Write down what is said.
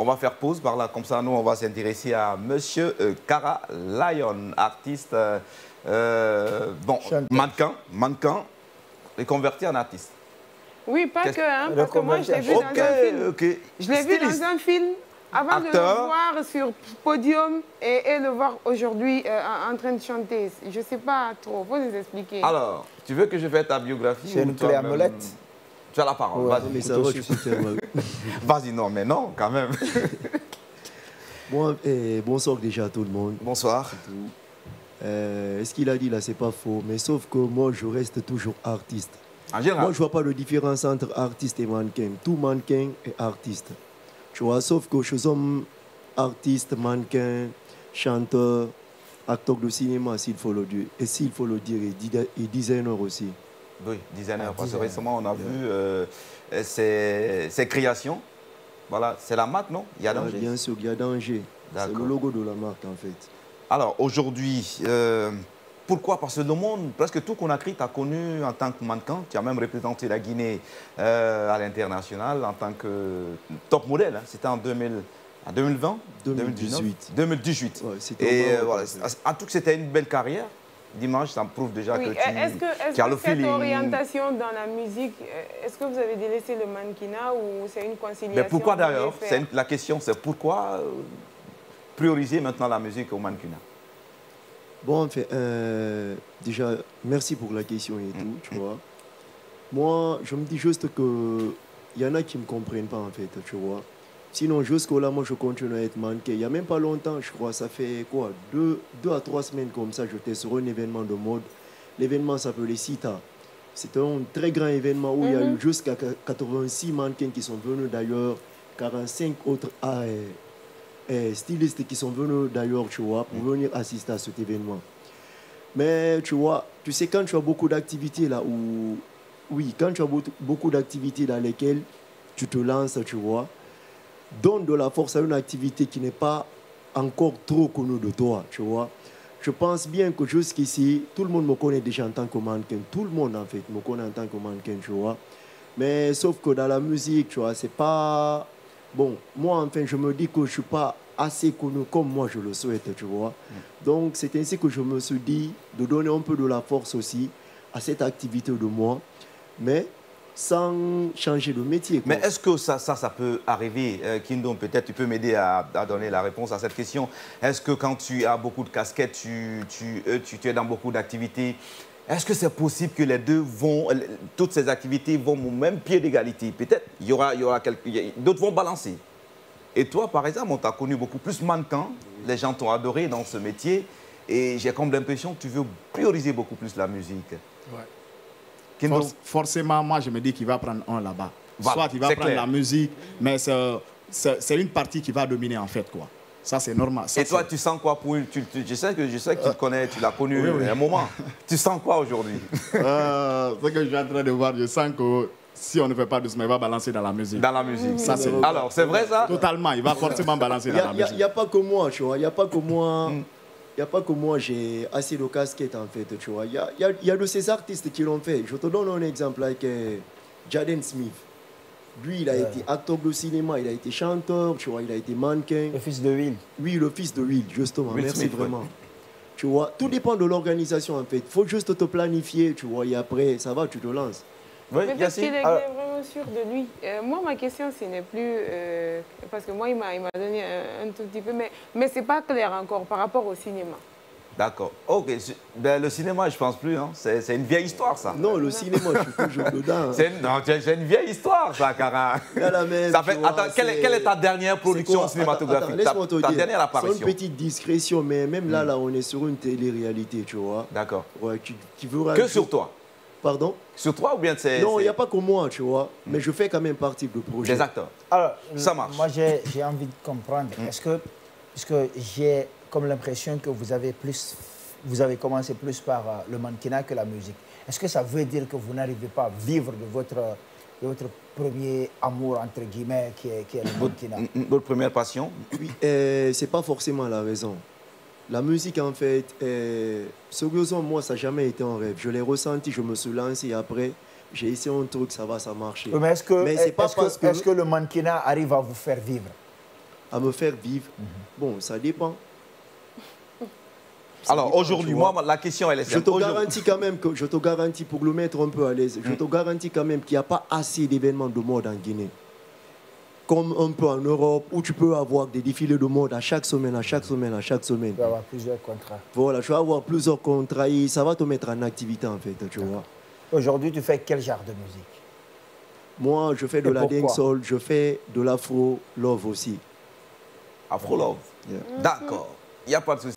On va faire pause par là, comme ça, nous, on va s'intéresser à Monsieur Kara Lion, artiste, mannequin, et converti en artiste. Oui, pas que, hein, parce que moi, je l'ai vu dans un film. Je l'ai vu dans un film avant de le voir sur podium et le voir aujourd'hui en train de chanter. Je ne sais pas trop, il faut nous expliquer. Alors, tu veux que je fasse ta biographie? C'est une clé à molette. Tu as la parole, Ouais, vas-y. mais ça va, je suis tellement... Vas-y, non, mais non, quand même. Bonsoir déjà à tout le monde. Bonsoir. Ce qu'il a dit là, c'est pas faux, mais sauf que moi, je reste toujours artiste. En général. Moi, je vois pas de différence entre artiste et mannequin. Tout mannequin est artiste. Tu vois, sauf que je suis artiste, mannequin, chanteur, acteur de cinéma, s'il faut le dire. Et s'il faut le dire, et designer aussi. Oui, designer, parce que récemment, on a vu ses créations. Voilà, c'est la marque, non? Il y a danger. Bien sûr, il y a danger. C'est le logo de la marque, en fait. Alors, aujourd'hui, pourquoi? Parce que le monde, presque tout Conakry t'a connu en tant que mannequin. Tu as même représenté la Guinée à l'international en tant que top modèle. Hein. C'était en 2020 2018. 2018. Ouais, et voilà, en tout cas, c'était une belle carrière. Dimanche, ça me prouve déjà que tu as le feeling. Cette orientation dans la musique, est-ce que vous avez délaissé le mannequinat ou c'est une conciliation? Mais pourquoi d'ailleurs? La question, c'est pourquoi prioriser maintenant la musique au mannequinat? Bon, en fait, déjà, merci pour la question et tout, tu vois. Moi, je me dis juste qu'il y en a qui ne me comprennent pas, en fait, tu vois. Sinon, jusqu'à-là, moi, je continue à être mannequin. Il n'y a même pas longtemps, je crois, ça fait quoi, 2 à 3 semaines comme ça, j'étais sur un événement de mode. L'événement s'appelait Sita. C'était un très grand événement où il y a eu jusqu'à 86 mannequins qui sont venus d'ailleurs, 45 autres stylistes qui sont venus d'ailleurs, tu vois, pour venir assister à cet événement. Mais tu vois, tu sais, quand tu as beaucoup d'activités là, quand tu as beaucoup d'activités dans lesquelles tu te lances, tu vois, donne de la force à une activité qui n'est pas encore trop connue de toi, tu vois. Je pense bien que jusqu'ici, tout le monde me connaît déjà en tant que mannequin. Tout le monde, en fait, me connaît en tant que mannequin, tu vois. Mais sauf que dans la musique, tu vois, c'est pas... Bon, moi, enfin, je me dis que je ne suis pas assez connu comme moi je le souhaite, tu vois. Donc, c'est ainsi que je me suis dit de donner un peu de la force aussi à cette activité de moi, mais sans changer de métier, quoi. Mais est-ce que ça peut arriver, Kindom, peut-être tu peux m'aider à donner la réponse à cette question. Est-ce que quand tu as beaucoup de casquettes, tu es dans beaucoup d'activités, est-ce que c'est possible que les deux toutes ces activités vont au même pied d'égalité? Peut-être, d'autres vont balancer. Et toi, par exemple, on t'a connu beaucoup plus mannequin, les gens t'ont adoré dans ce métier, et j'ai comme l'impression que tu veux prioriser beaucoup plus la musique. Ouais. Forcément, moi, je me dis qu'il va prendre un là-bas. Voilà, soit il va prendre la musique, mais c'est une partie qui va dominer en fait, quoi. Ça, c'est normal. Ça, et toi, tu sens quoi je sais que tu connais, tu l'as connu un moment. Tu sens quoi aujourd'hui? Ce que je suis en train de voir, je sens que si on ne fait pas doucement, il va balancer dans la musique. Dans la musique. Ça, alors, c'est vrai ça? Totalement, il va forcément balancer dans la musique. Il n'y a pas que moi, tu vois. Il n'y a pas que moi. Il n'y a pas que moi, j'ai assez de casquettes, en fait, tu vois. Il y a de ces artistes qui l'ont fait. Je te donne un exemple avec Jaden Smith. Lui, il a été acteur de cinéma, il a été chanteur, tu vois, il a été mannequin. Le fils de Will. Oui, le fils de Will, justement. Will Merci Smith, vraiment. Ouais. Tu vois, tout dépend de l'organisation, en fait. Il faut juste te planifier, tu vois, et après, ça va, tu te lances. Oui, peut-être qu'il est vraiment sûr de lui. Moi, ma question, ce n'est plus... parce que moi, il m'a donné un tout petit peu, mais ce n'est pas clair encore par rapport au cinéma. D'accord. Ok. Ben, le cinéma, je ne pense plus. Hein. C'est une vieille histoire, ça. Non, le cinéma, je suis toujours dedans. C'est une vieille histoire, ça, Kara. Attends, quelle est ta dernière production cinématographique? Laisse-moi te dire. Ta dernière apparition. C'est une petite discrétion, mais même là, on est sur une télé-réalité, tu vois. D'accord. Ouais, qui veut que sur toi? Pardon? Sur toi ou bien c'est... Non, il n'y a pas que moi, tu vois. Mais je fais quand même partie du projet. Des acteurs. Alors, ça marche. Moi, j'ai envie de comprendre. Est-ce que, puisque j'ai comme l'impression que vous avez commencé plus par le mannequinat que la musique, est-ce que ça veut dire que vous n'arrivez pas à vivre de votre premier amour, entre guillemets, qui est le mannequinat? Votre première passion? Oui, c'est pas forcément la raison. La musique, en fait, sérieusement, moi, ça n'a jamais été un rêve. Je l'ai ressenti, je me suis lancé et après, j'ai essayé un truc, ça marcher. Mais est-ce que le mannequinat arrive à vous faire vivre? à me faire vivre. Bon, ça dépend. Alors aujourd'hui, moi, la question elle est simple. Je te garantis quand même, je te garantis pour le mettre un peu à l'aise, je te garantis quand même qu'il n'y a pas assez d'événements de mode en Guinée. Comme un peu en Europe, où tu peux avoir des défilés de mode à chaque semaine, à chaque semaine, à chaque semaine. Tu vas avoir plusieurs contrats. Voilà, tu vas avoir plusieurs contrats et ça va te mettre en activité en fait, tu vois. Aujourd'hui, tu fais quel genre de musique? Moi, je fais de la dancehall, je fais de l'afro-love aussi. Afro-love? Yeah. D'accord, il n'y a pas de souci.